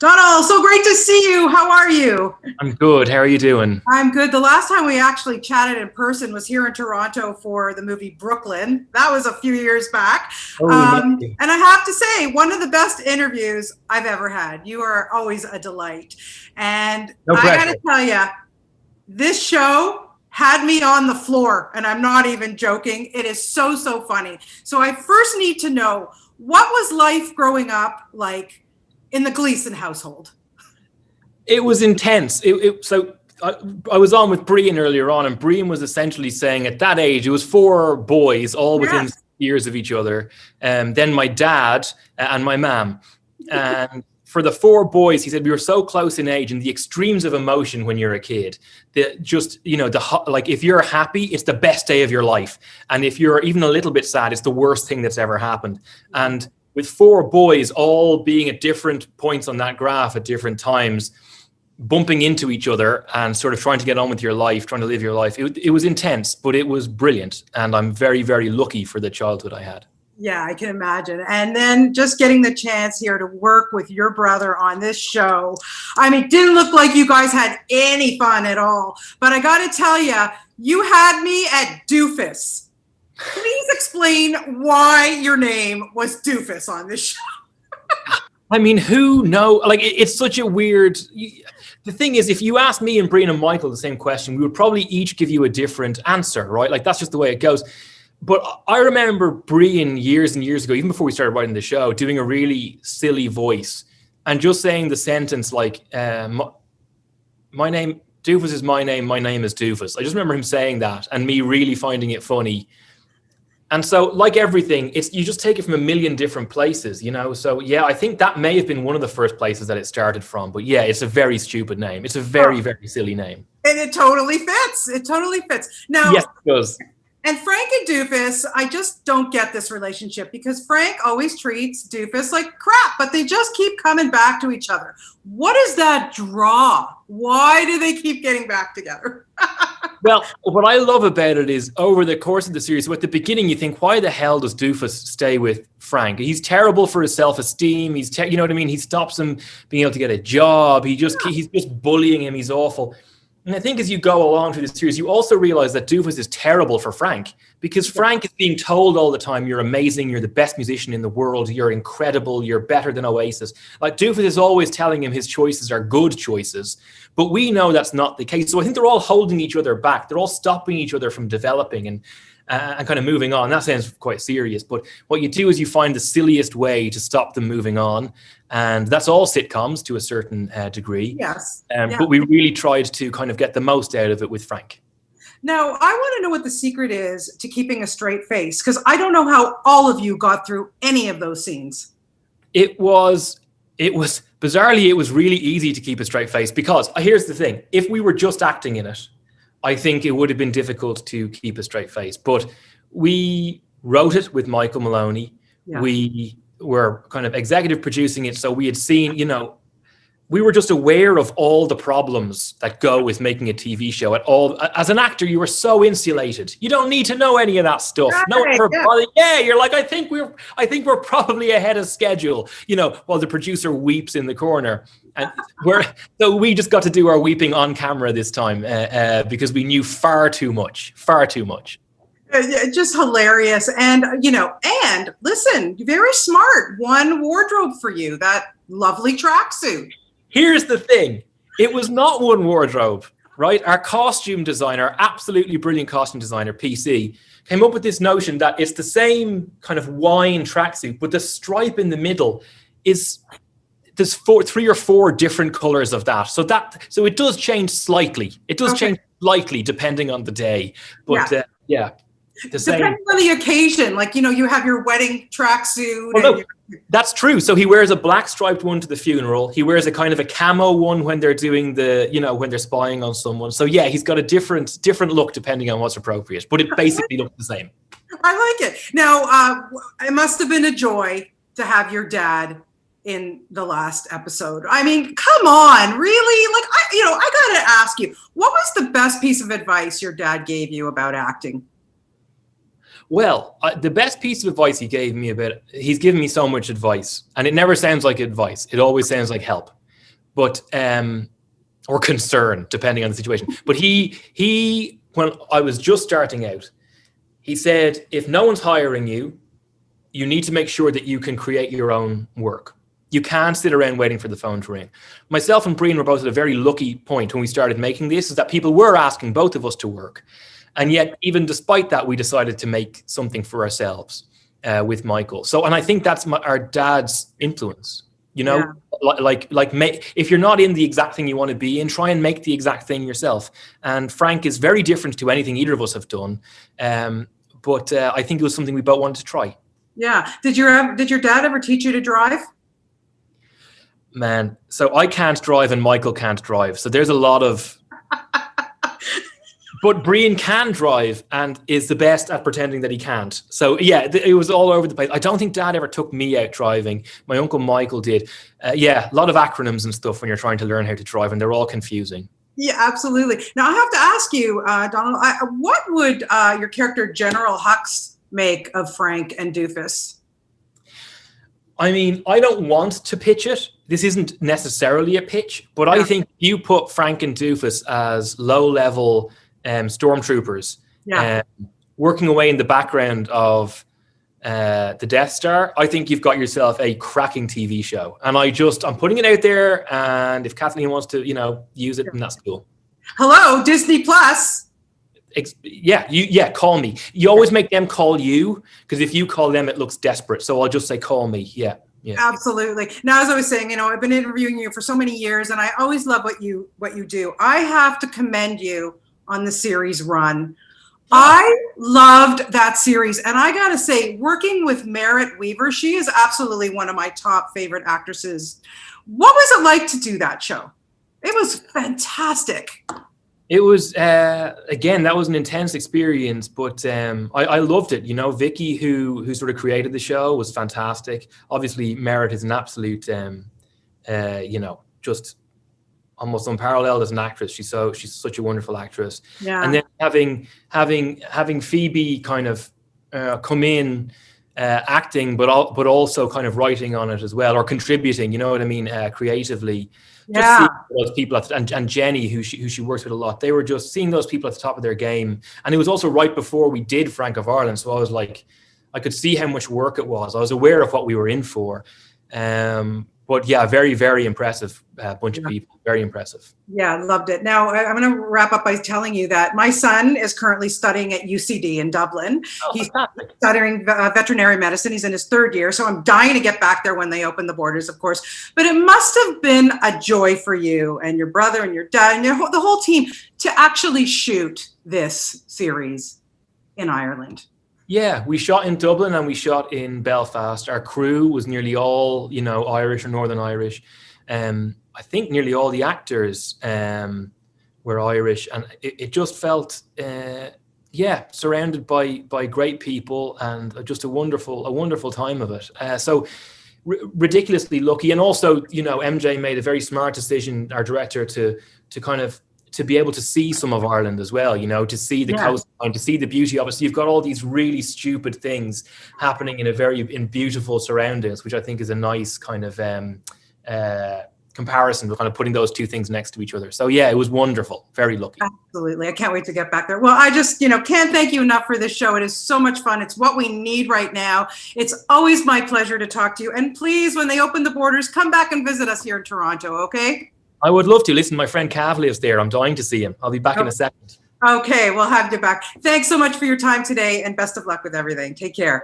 Domhnall, so great to see you. How are you? I'm good. How are you doing? I'm good. The last time we actually chatted in person was here in Toronto for the movie Brooklyn. That was a few years back. And I have to say, one of the best interviews I've ever had. You are always a delight. And No pressure. I got to tell you, this show had me on the floor, and I'm not even joking. It is so, so funny. So I first need to know, what was life growing up like in the Gleason household? It was intense. I was on with Brian earlier on, and Brian was essentially saying at that age, it was 4 boys, all within years of each other. Then my dad and my mom. And for the 4 boys, he said, we were so close in age and the extremes of emotion when you're a kid. If you're happy, it's the best day of your life. And if you're even a little bit sad, it's the worst thing that's ever happened. And with 4 boys all being at different points on that graph at different times, bumping into each other and sort of trying to get on with your life, trying to live your life. It was intense, but it was brilliant. And I'm very, very lucky for the childhood I had. Yeah, I can imagine. And then just getting the chance here to work with your brother on this show. I mean, it didn't look like you guys had any fun at all. But I got to tell you, you had me at Doofus. Please explain why your name was Doofus on this show. I mean, who knows? Like, it's such a weird... The thing is, if you asked me and Brian and Michael the same question, we would probably each give you a different answer, right? Like, that's just the way it goes. But I remember Brian years and years ago, even before we started writing the show, doing a really silly voice and just saying the sentence like, my name, Doofus is my name is Doofus. I just remember him saying that and me really finding it funny. And so, like everything, you just take it from a million different places, you know? So, yeah, I think that may have been one of the first places that it started from. But, yeah, it's a very stupid name. It's a very, very silly name. And it totally fits. It totally fits. Now, yes, it does. And Frank and Doofus, I just don't get this relationship because Frank always treats Doofus like crap, but they just keep coming back to each other. What is that draw? Why do they keep getting back together? Well, what I love about it is over the course of the series, so at the beginning you think, why the hell does Doofus stay with Frank? He's terrible for his self-esteem. You know what I mean? He stops him being able to get a job. He's just bullying him. He's awful. And I think as you go along through the series, you also realize that Doofus is terrible for Frank because Frank is being told all the time, you're amazing, you're the best musician in the world, you're incredible, you're better than Oasis. Like Doofus is always telling him his choices are good choices, but we know that's not the case. So I think they're all holding each other back. They're all stopping each other from developing and kind of moving on. That sounds quite serious, but what you do is you find the silliest way to stop them moving on. And that's all sitcoms to a certain degree. Yes. But we really tried to kind of get the most out of it with Frank. Now, I want to know what the secret is to keeping a straight face, because I don't know how all of you got through any of those scenes. It was bizarrely, it was really easy to keep a straight face because here's the thing. If we were just acting in it, I think it would have been difficult to keep a straight face. But we wrote it with Michael Maloney. Yeah. We were kind of executive producing it. So we had seen, we were just aware of all the problems that go with making a TV show at all. As an actor, you were so insulated. You don't need to know any of that stuff. Right, you're like, I think we're probably ahead of schedule, while the producer weeps in the corner. And so we just got to do our weeping on camera this time because we knew far too much. Just hilarious. And, and listen, very smart. One wardrobe for you, that lovely tracksuit. Here's the thing. It was not one wardrobe, right? Our costume designer, absolutely brilliant costume designer, PC, came up with this notion that it's the same kind of wine tracksuit, but the stripe in the middle is... There's 3 or 4 different colors of that. So it does change slightly. It does change slightly depending on the day. But depending on the occasion, like, you have your wedding tracksuit. Well, that's true. So he wears a black striped one to the funeral. He wears a kind of a camo one when they're doing when they're spying on someone. So yeah, he's got a different look depending on what's appropriate, but it basically looks the same. I like it. Now, it must have been a joy to have your dad in the last episode. I mean, come on, really? Like, I got to ask you, what was the best piece of advice your dad gave you about acting? Well, the best piece of advice he gave me he's given me so much advice, and it never sounds like advice. It always sounds like help. but or concern, depending on the situation. But he when I was just starting out, he said, if no one's hiring you, you need to make sure that you can create your own work. You can't sit around waiting for the phone to ring. Myself and Brian were both at a very lucky point when we started making this, is that people were asking both of us to work. And yet, even despite that, we decided to make something for ourselves with Michael. So, and I think that's our dad's influence, you know, if you're not in the exact thing you want to be in, try and make the exact thing yourself. And Frank is very different to anything either of us have done. But I think it was something we both wanted to try. Yeah. Did your dad ever teach you to drive? Man, so I can't drive and Michael can't drive. So there's a lot of... But Brian can drive and is the best at pretending that he can't. So yeah, it was all over the place. I don't think Dad ever took me out driving. My Uncle Michael did. Yeah, a lot of acronyms and stuff when you're trying to learn how to drive, and they're all confusing. Yeah, absolutely. Now I have to ask you, Domhnall, what would your character General Hux make of Frank and Doofus? I mean, I don't want to pitch it. This isn't necessarily a pitch, but I think you put Frank and Doofus as low-level stormtroopers working away in the background of the Death Star. I think you've got yourself a cracking TV show, and I'm putting it out there, and if Kathleen wants to use it, then that's cool. Hello, Disney Plus. Call me. You always make them call you, because if you call them it looks desperate, so I'll just say call me. Yeah. Absolutely. Now, as I was saying, I've been interviewing you for so many years, and I always love what you do. I have to commend you on the series run. I loved that series. And I got to say, working with Merritt Wever, she is absolutely one of my top favorite actresses. What was it like to do that show? It was fantastic. It was, again, that was an intense experience, but I loved it. Vicky, who sort of created the show, was fantastic. Obviously, Merritt is an absolute, just almost unparalleled as an actress. She's such a wonderful actress. Yeah. And then having Phoebe kind of come in acting, but also kind of writing on it as well, or contributing. You know what I mean? Creatively. Just seeing those people and Jenny, who she works with a lot. They were just seeing those people at the top of their game. And it was also right before we did Frank of Ireland, so I was like, I could see how much work it was. I was aware of what we were in for. But yeah, very, very impressive bunch of people. Very impressive. Yeah, loved it. Now, I'm going to wrap up by telling you that my son is currently studying at UCD in Dublin. He's studying veterinary medicine. He's in his third year. So I'm dying to get back there when they open the borders, of course. But it must have been a joy for you and your brother and your dad and the whole team to actually shoot this series in Ireland. Yeah, we shot in Dublin and we shot in Belfast. Our crew was nearly all, Irish or Northern Irish. I think nearly all the actors were Irish, and it just felt, surrounded by great people and just a wonderful time of it. So ridiculously lucky, and also, MJ made a very smart decision, our director, to kind of to be able to see some of Ireland as well, to see the coastline, to see the beauty of it. So you've got all these really stupid things happening in beautiful surroundings, which I think is a nice kind of comparison to kind of putting those two things next to each other. So yeah, it was wonderful. Very lucky. Absolutely. I can't wait to get back there. Well, I just, can't thank you enough for this show. It is so much fun. It's what we need right now. It's always my pleasure to talk to you. And please, when they open the borders, come back and visit us here in Toronto, okay? I would love to. Listen, my friend Cav lives there. I'm dying to see him. I'll be back in a second. Okay, we'll have you back. Thanks so much for your time today, and best of luck with everything. Take care.